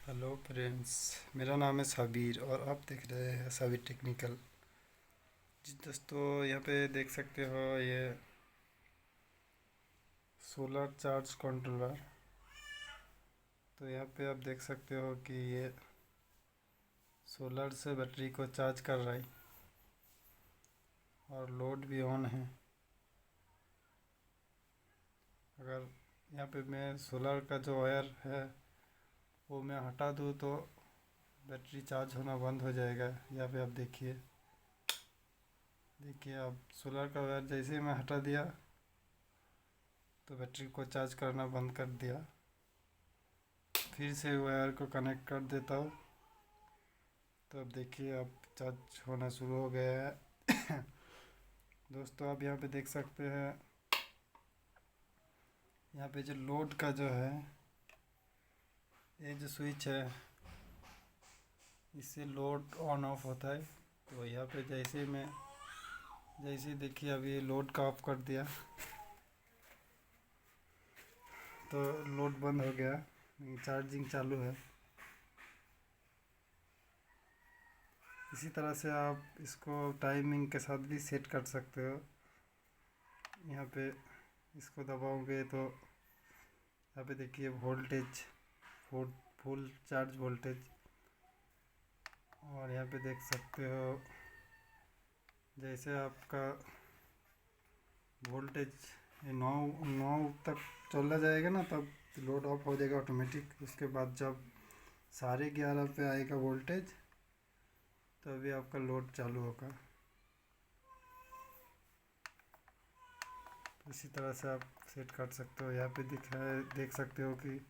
Hello friends. मेरा नाम है साबिर और आप देख रहे हैं साबिर टेक्निकल। जी दोस्तों, यहाँ पे देख सकते हो ये सोलर चार्ज कंट्रोलर। तो यहाँ पे आप देख सकते हो कि ये सोलर से बैटरी को चार्ज कर रहा है और लोड भी ऑन है। अगर यहाँ पे मैं सोलर का जो वायर है वो मैं हटा दूँ तो बैटरी चार्ज होना बंद हो जाएगा। यहाँ पे आप देखिए देखिए अब सोलर का वायर जैसे ही मैं हटा दिया तो बैटरी को चार्ज करना बंद कर दिया। फिर से वायर को कनेक्ट कर देता हूँ तो अब देखिए अब चार्ज होना शुरू हो गया है। दोस्तों आप यहाँ पे देख सकते हैं, यहाँ पे जो लोड का जो है ये जो स्विच है इससे लोड ऑन ऑफ होता है। तो यहाँ पे जैसे देखिए अभी लोड का ऑफ कर दिया तो लोड बंद हो गया, चार्जिंग चालू है। इसी तरह से आप इसको टाइमिंग के साथ भी सेट कर सकते हो। यहाँ पे इसको दबाओगे तो यहाँ पे देखिए voltage full full charge voltage. और यहाँ पे देख सकते हो जैसे आपका वोल्टेज नौ नौ तक चला जाएगा ना तब लोड ऑफ हो जाएगा ऑटोमेटिक। उसके बाद जब 11:30 पे आएगा वोल्टेज तभी आपका लोड चालू होगा। तो इसी तरह से आप सेट कर सकते हो। यहाँ पे देख सकते हो कि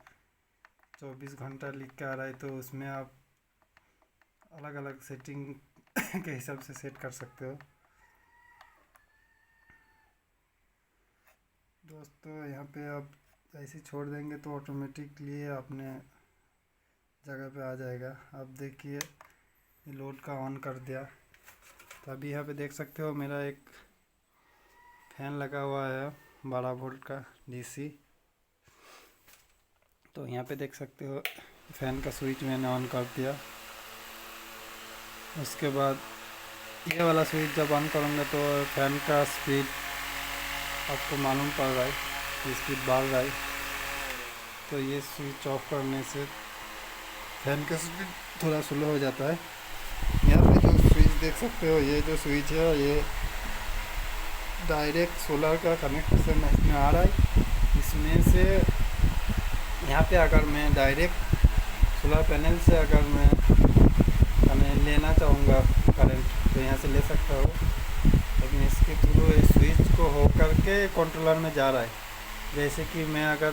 24 घंटा लिख के आ रहा है तो उसमें आप अलग अलग सेटिंग के हिसाब से सेट कर सकते हो। दोस्तों यहाँ पे आप ऐसे ही छोड़ देंगे तो ऑटोमेटिकली अपने जगह पे आ जाएगा। आप देखिए ये लोड का ऑन कर दिया तो अभी यहाँ पे देख सकते हो मेरा एक फैन लगा हुआ है 12 वोल्ट का डीसी। तो यहाँ पे देख सकते हो फैन का स्विच मैंने ऑन कर दिया। उसके बाद ये वाला स्विच जब ऑन करूँगा तो फैन का स्पीड आपको मालूम पड़ रहा है कि स्पीड बढ़ रहा है। तो ये स्विच ऑफ करने से फैन का स्पीड थोड़ा स्लो हो जाता है। यहाँ पे जो स्विच देख सकते हो ये जो स्विच है ये डायरेक्ट सोलर का कनेक्शन इसमें आ रहा है। इसमें से यहाँ पे अगर मैं डायरेक्ट सोलर पैनल से अगर मैं लेना चाहूँगा करंट तो यहाँ से ले सकता हूँ, लेकिन इसके थ्रू इस स्विच को होकर के कंट्रोलर में जा रहा है। जैसे कि मैं अगर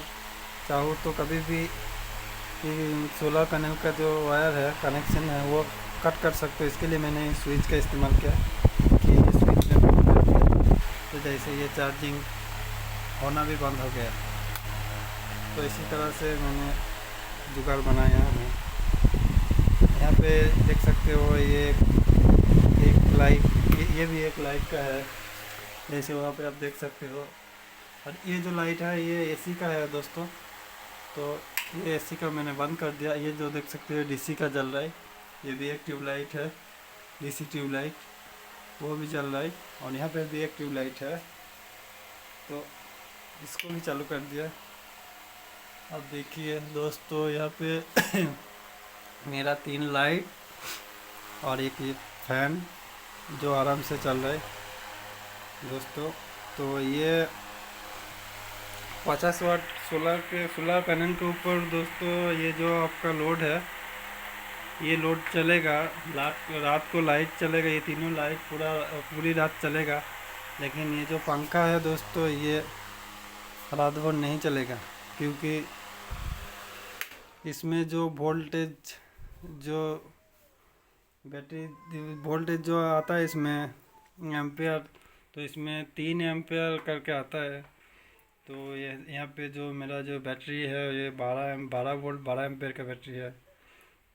चाहूँ तो कभी भी सोलर पैनल का जो वायर है कनेक्शन है वो कट कर सकते हो। इसके लिए मैंने स्विच का इस्तेमाल किया कि ये स्विच में बंद कर दिया तो जैसे ये चार्जिंग होना भी बंद हो गया। तो इसी तरह से मैंने जुगाड़ बनाया है। यहाँ पे देख सकते हो ये एक लाइट, ये भी एक लाइट का है जैसे वहाँ पे आप देख सकते हो। और ये जो लाइट है ये एसी का है दोस्तों। तो ये एसी का मैंने बंद कर दिया। ये जो देख सकते हो डीसी का जल रहा है, ये भी एक ट्यूबलाइट है डीसी ट्यूबलाइट, वो भी जल रहा है। और यहाँ पे भी एक ट्यूबलाइट है तो इसको भी चालू कर दिया। अब देखिए दोस्तों यहाँ पे मेरा 3 लाइट और एक ये फैन जो आराम से चल रहा है दोस्तों। तो ये 50 वाट सोलर पैनल के ऊपर दोस्तों ये जो आपका लोड है ये लोड चलेगा। रात को लाइट चलेगा, ये तीनों लाइट पूरी रात चलेगा। लेकिन ये जो पंखा है दोस्तों ये रात भर नहीं चलेगा, क्योंकि इसमें जो वोल्टेज जो बैटरी वोल्टेज जो आता है इसमें एम्पियर, तो इसमें 3 एम्पियर करके आता है। तो ये यहाँ पे जो मेरा जो बैटरी है ये 12 वोल्ट 12 एम्पियर का बैटरी है।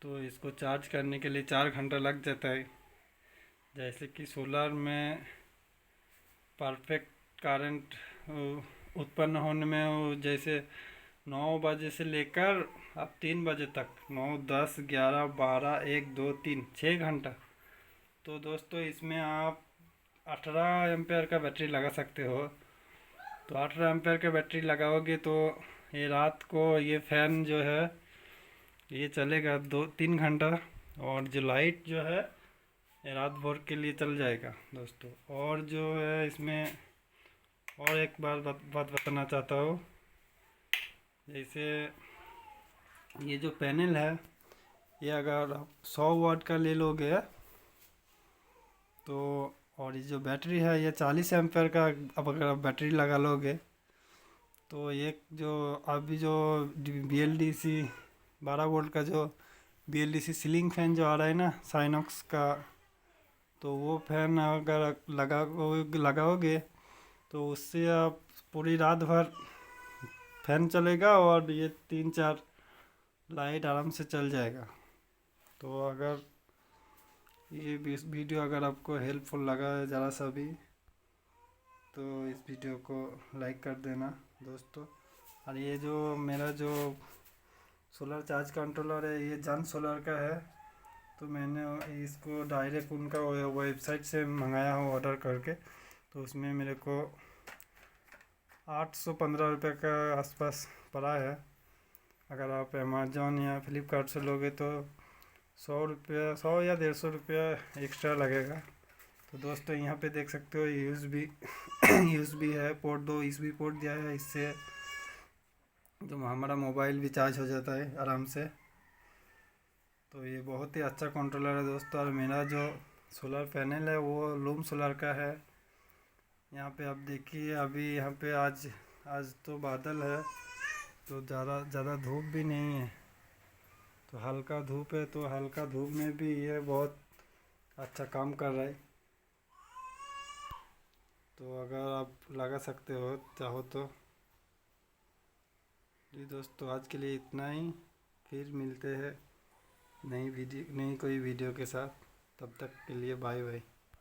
तो इसको चार्ज करने के लिए 4 घंटा लग जाता है। जैसे कि सोलर में परफेक्ट करंट उत्पन्न होने में जैसे 9 बजे से लेकर अब 3 बजे तक, 9, 10, 11, 12, 1, 2, 3, 6 घंटा। तो दोस्तों इसमें आप 18 एम्पेयर का बैटरी लगा सकते हो। तो 18 एम्पेयर का बैटरी लगाओगे तो ये रात को ये फ़ैन जो है ये चलेगा 2-3 घंटा, और जो लाइट जो है ये रात भर के लिए चल जाएगा दोस्तों। और जो है इसमें और एक बात बताना चाहता हूँ, जैसे ये जो पैनल है ये अगर आप 100 वाट का ले लोगे तो, और ये जो बैटरी है ये 40 एम्पेयर का, अब अगर आप बैटरी लगा लोगे तो एक जो अभी जो BLDC 12 वोल्ट का जो BLDC सीलिंग फैन जो आ रहा है ना साइनॉक्स का, तो वो फैन अगर लगाओगे तो उससे आप पूरी रात भर फैन चलेगा और ये 3-4 लाइट आराम से चल जाएगा। तो अगर ये वीडियो अगर आपको हेल्पफुल लगा है ज़रा सा भी, तो इस वीडियो को लाइक कर देना दोस्तों। और ये जो मेरा जो सोलर चार्ज कंट्रोलर है ये जन सोलर का है, तो मैंने इसको डायरेक्ट उनका वेबसाइट से मंगाया हूँ ऑर्डर करके। तो उसमें मेरे को 815 रुपये का आसपास पड़ा है। अगर आप अमेज़ॉन या फ्लिपकार्ट से लोगे तो 100 या 150 रुपया एक्स्ट्रा लगेगा। तो दोस्तों यहाँ पे देख सकते हो USB है, पोर्ट 2 USB पोर्ट दिया है, इससे जो हमारा मोबाइल भी चार्ज हो जाता है आराम से। तो ये बहुत ही अच्छा कंट्रोलर है दोस्तों। और मेरा जो सोलर पैनल है वो लूम सोलर का है। यहाँ पे आप देखिए अभी यहाँ पे आज तो बादल है, तो ज़्यादा धूप भी नहीं है, तो हल्का धूप है। तो हल्का धूप में भी ये बहुत अच्छा काम कर रहा है। तो अगर आप लगा सकते हो चाहो तो। जी दोस्तों आज के लिए इतना ही, फिर मिलते हैं नई कोई वीडियो के साथ। तब तक के लिए बाय बाय।